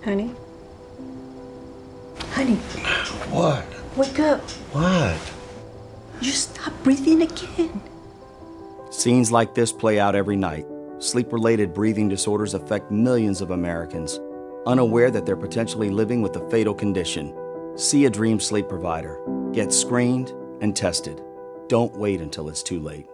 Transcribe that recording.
Honey? Honey, What? wake up. What? You stop breathing again. Scenes like this play out every night. Sleep-related breathing disorders affect millions of Americans, unaware that they're potentially living with a fatal condition. See a DreamSleep provider. Get screened and tested. Don't wait until it's too late.